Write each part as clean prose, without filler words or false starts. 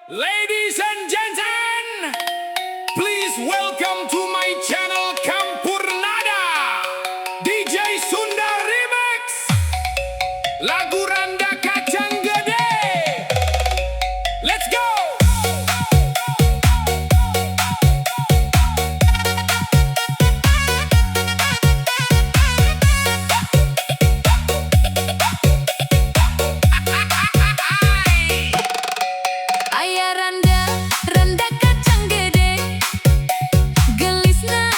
Ladies and gentlemen, please welcome to my channel Campurnada DJ Sunda Remix lagu Randa Kacang Gede. Let's go. Ayah Randa, Randa kacang gede, gelisna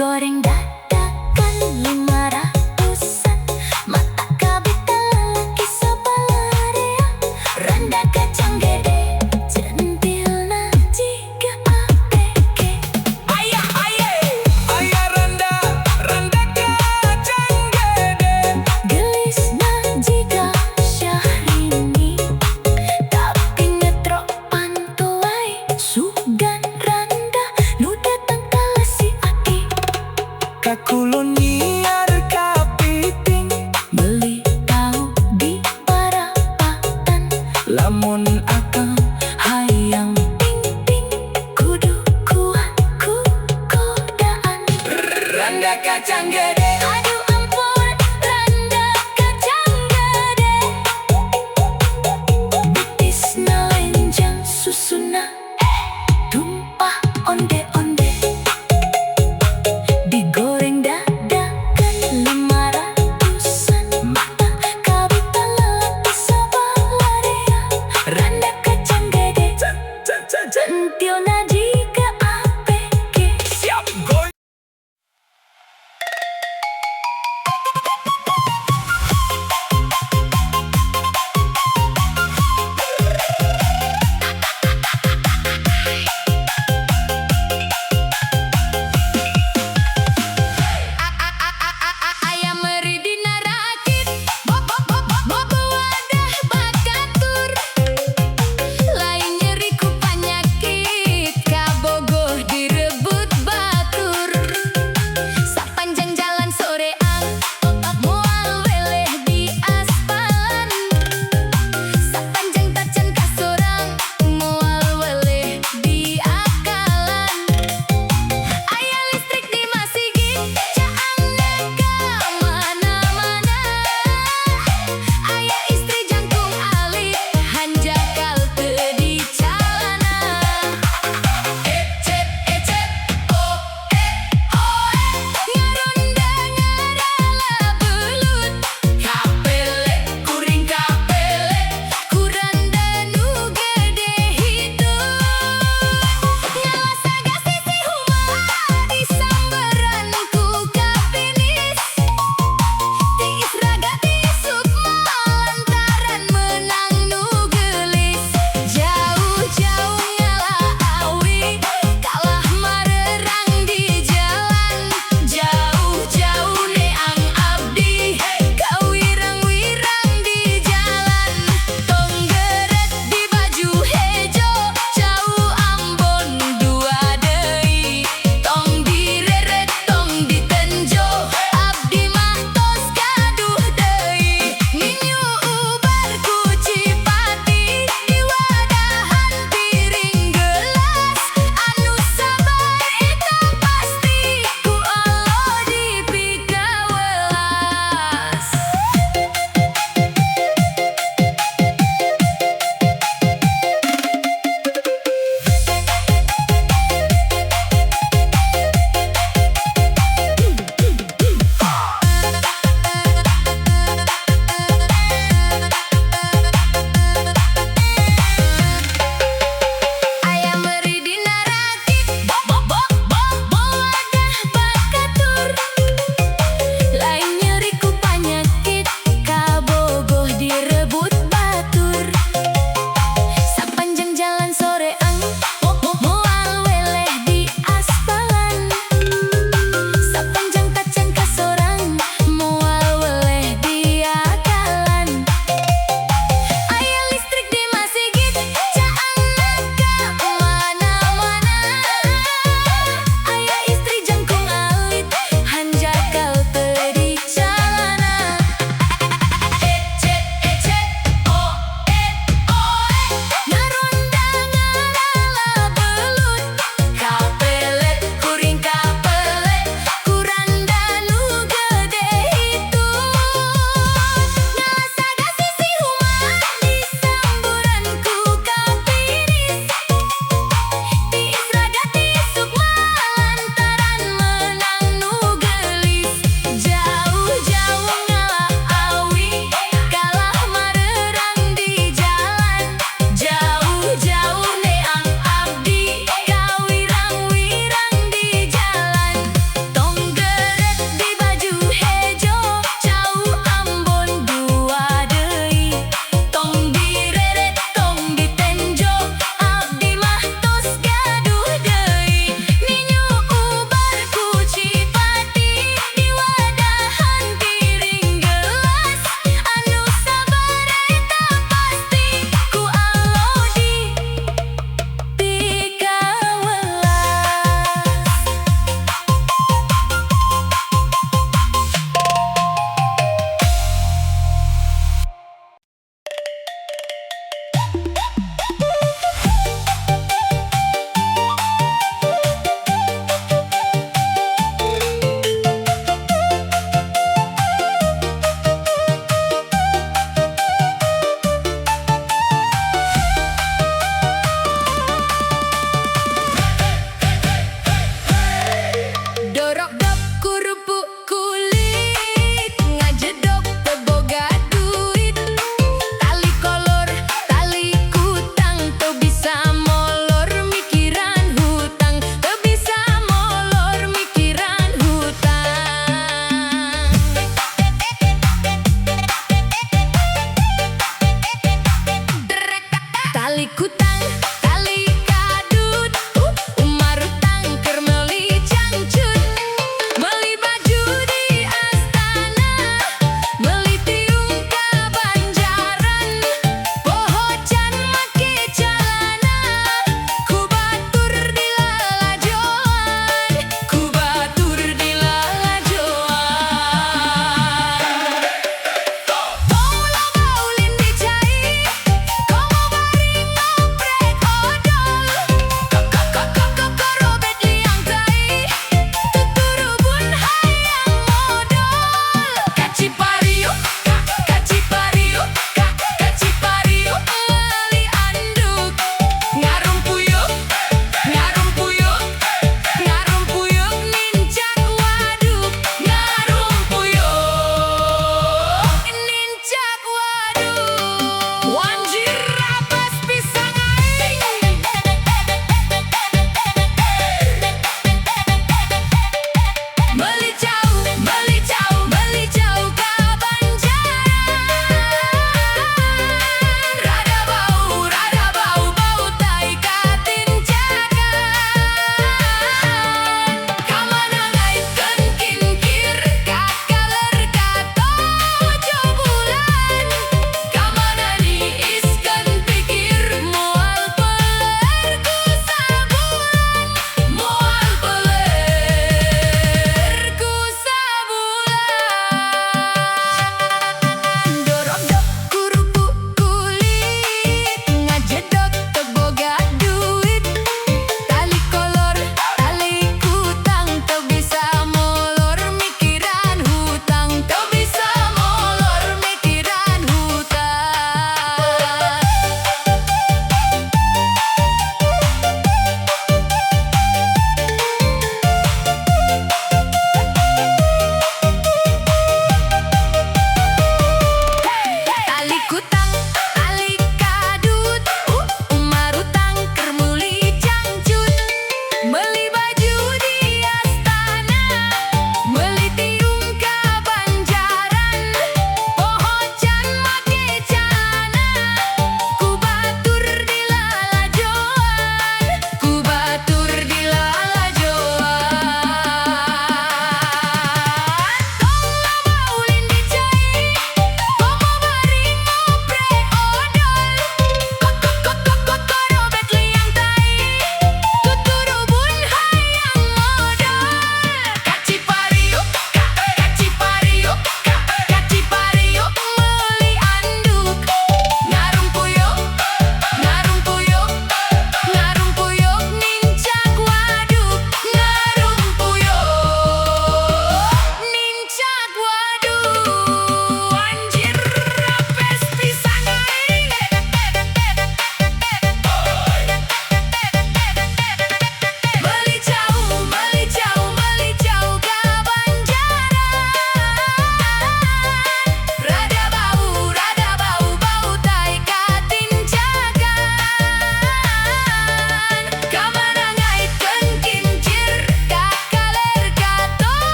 Digoreng dadakan 500-an. Mata kabita lelaki sebalarea. Randa kacang gede centil naji ke APK. Ayah randa kacang gede. Gelis naji ka Syahrini. Tapi ngetrok pantuai. Sugan randa nu datang kala si Aki. Kakulon nyiar kapiting. Beli tahu di Parapatan. Lamun akang hayang Ting-ting kudu kuat ku godaan. randa kacang gede. Aduh ampun, randa kacang gede. Bitisna lenjang susuna. Tumpah onde-onde. Digoreng dadakan 500-an. Mata kabita lelaki sebalarea. Randa kacang gede centil naji ke APK. Siap goy.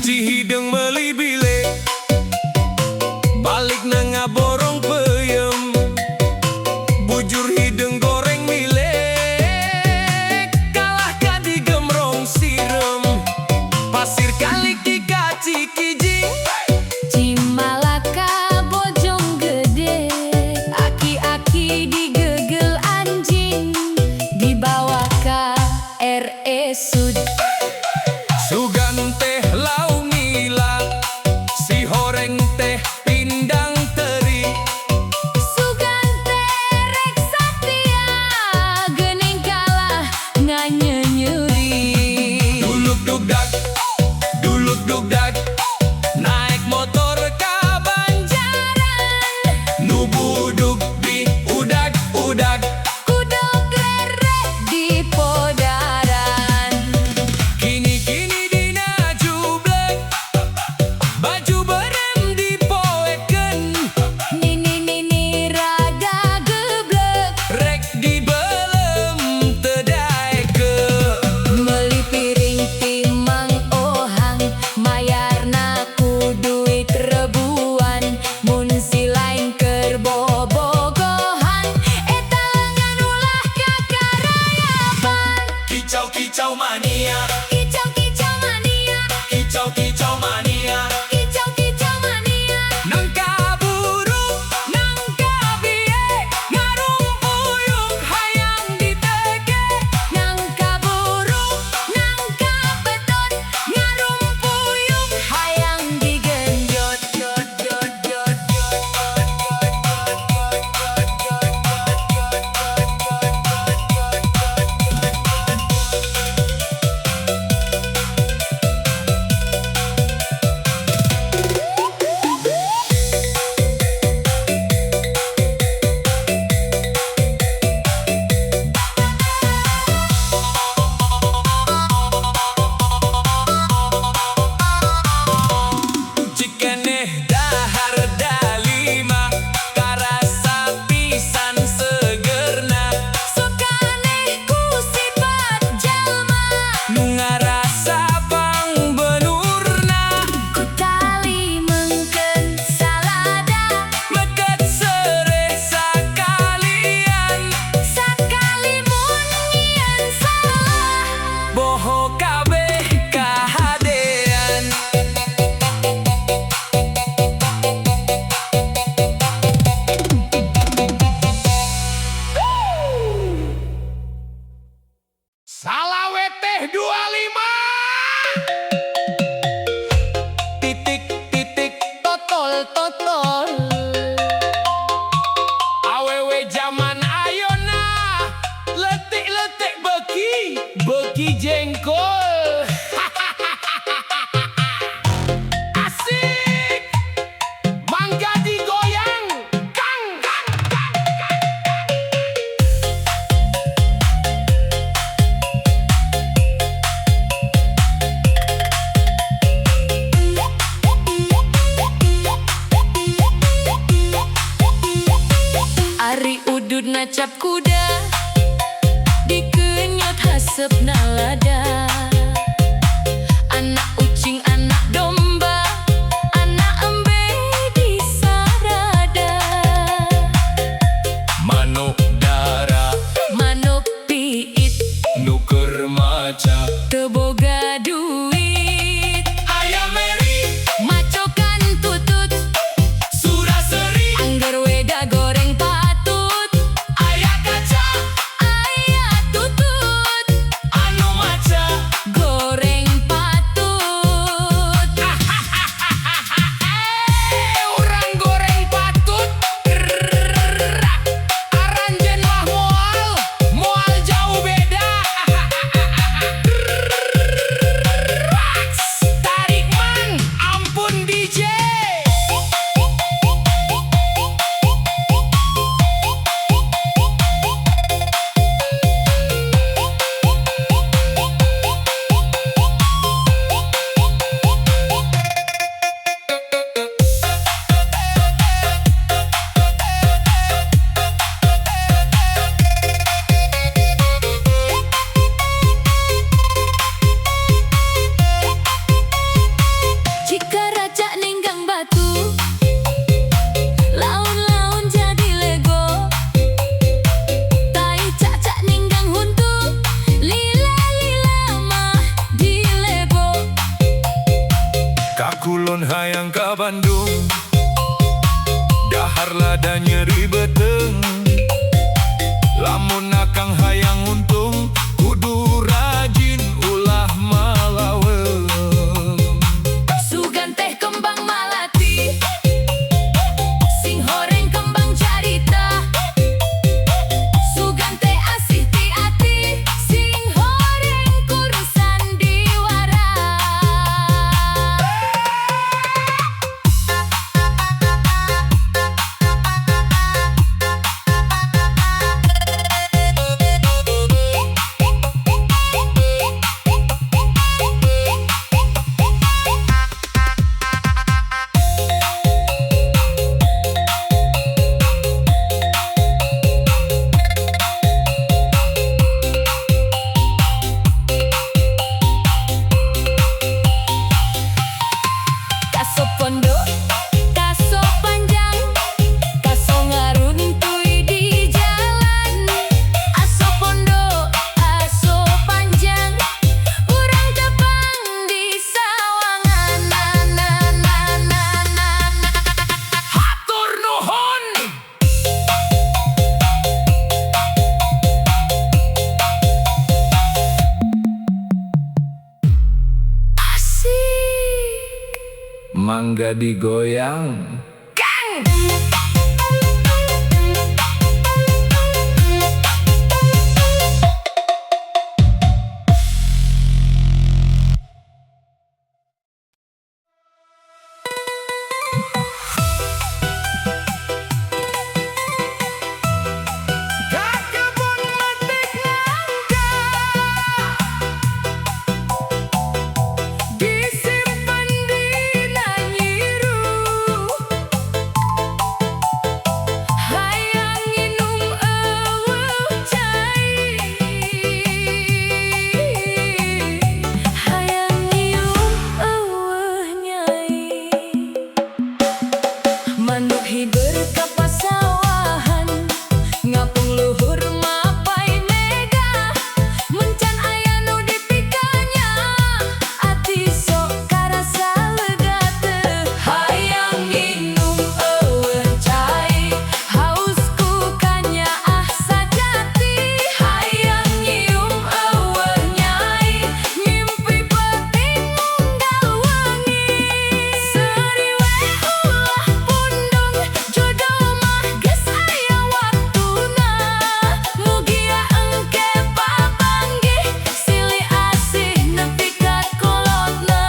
Cihideng meuli bile balik nanga borong peyem bujur hideng goreng mile kalah ka di gemrong sirem pasir kali ki kaci kijing Cimalaka Bojong Gede, aki-aki digegel anjing, dibawa ka RE Sud. sugan teh lau ngila si horeng teh pindang teri Sugan terek satia, geuning kalah nganyenyeri. duluk dugdag naik motor ka Banjaran nu budug di udag Kudok lere di podaran. kini dina jublek baju berem dipoeken Nini rada geblek, rek dibelem tedaeke meuli piring timang ohang, mayarna ku duit rebuan, mun si lain keur bobogohan, eta lengan ulah kakarayapan. kicau mania Kicau mania, kicau mania kicau mania. nangka buru nangka biye ngarumpuyuk hayang diteke Nangka burung, nangka betot, ngarumpuyuk hayang digenjot. cikeneh dahar dalima karasa pisan segerna Sukaneh ku sifat jalma, nu ngarasa pangbenurna ku tali mengkeun salada, meket sere sakalian sakali mun nyieun salah. boho kabeh kahadean salawe teh 25 titik Totol. awewe zaman ayona letik beki jengkol asik mangga digoyang kang Ari udud nacap kuda, dikenyot hasep nalada. Anak ucing anak domba, anak embe di sarada. manuk dara Manuk piit, nuker maca teu boga duit. ayam meri Macokan tutut, suraseri angger weda goreng patut. aya kaca Aya tutut, anu maca goreng patut. Kulon hayang ka Bandung, dahar lada nyeri beteng. Lamun akang hayang untung, kudu rajin ulah malaweng. Sugan teh kembang malati, sing horeng kembang carita. Sugan teh asih ti ati, sing horeng kurusan diwara. Kaso pondok, kaso panjang, kaso ngaruntui di jalan. Aso pondok, aso panjang, urang tepang di sawangan. Hatur nuhun. Asik. Mangga digoyang. Kakebon metik nangka, Disimpan di Nanyiru, hayang nginum eueuh cai, hayang nyium eueuh nyai. Manuk hiber ka pasawahan, ngapung luhur mapai mega. Mencan aya nu dipikanya, ati sok karasa lega teu. Hayang nginum eueuh cai, hausku kanyaah sajati. Hayang nyium eueuh nyai, ngimpi peuting unggal wengi. Sariwe ulah pundung, jodoh mah geus aya waktuna. Mugia engke papanggih, silih asih nepi ka kolotna.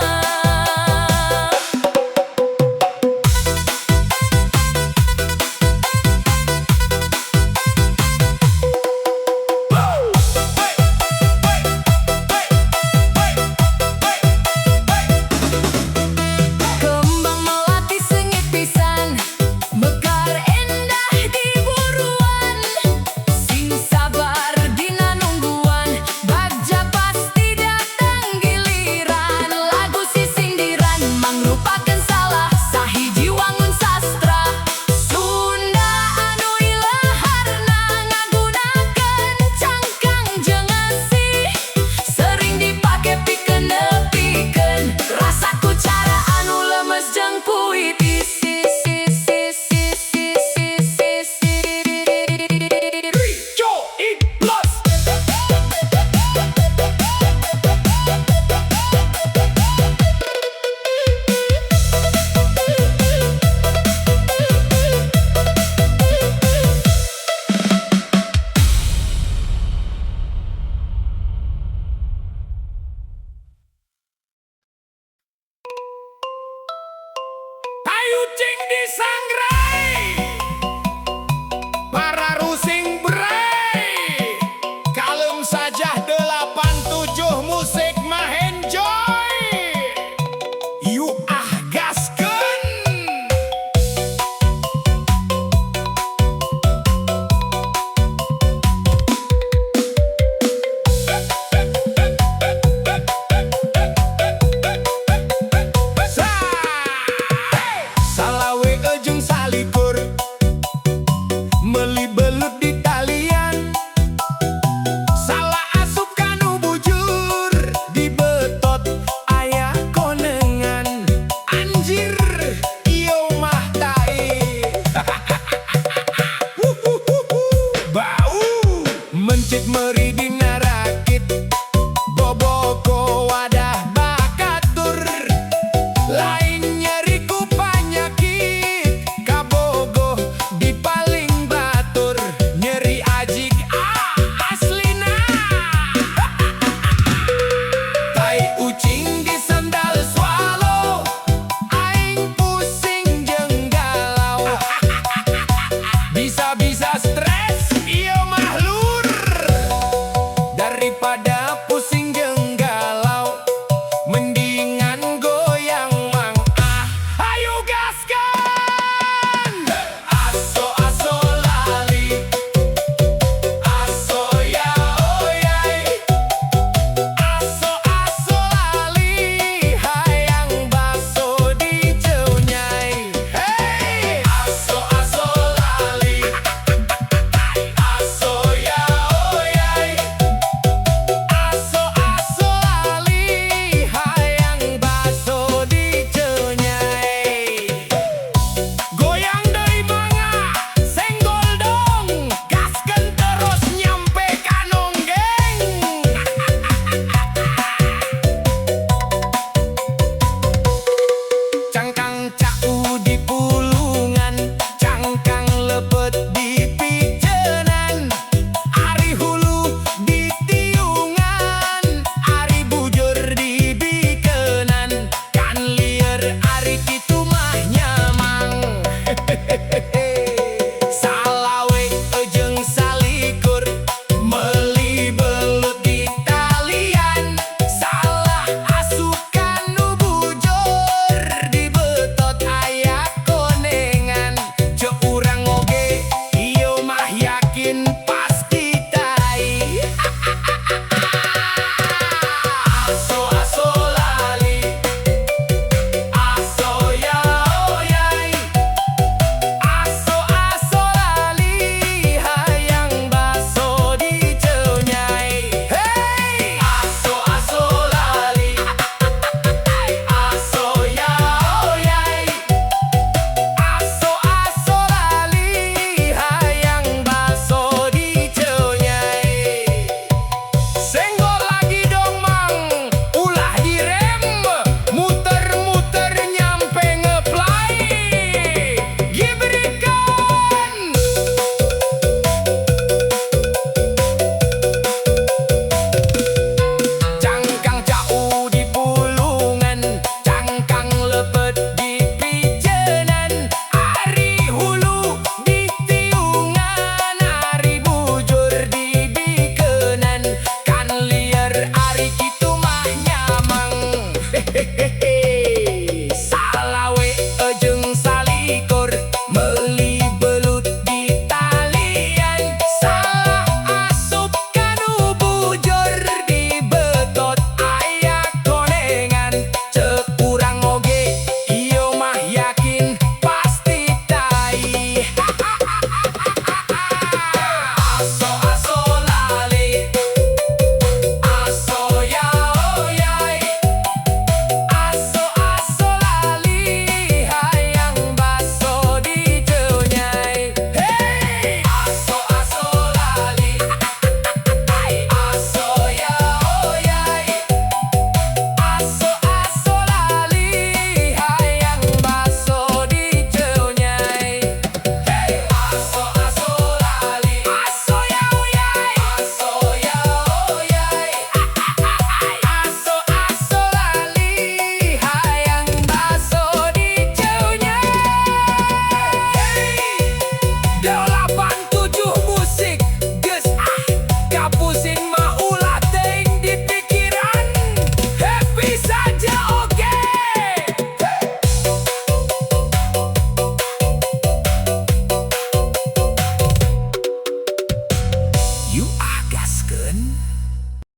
Kembang melati sengit pisan, mekar endah di buruan. Sing sabar dina nungguan, bagja pasti datang giliran. Lagu si sindiran mangrupakeun salah sahiji wangun sastra Sunda anu ilaharna ngagunakeun cangkang jeung asih. Sering dipake pikeun nepikeun rasaku cara anu lemes jeung puitis. Ayu cing disangrai, para rusing berai. Kalem sajah 87 musik mah enjoy. You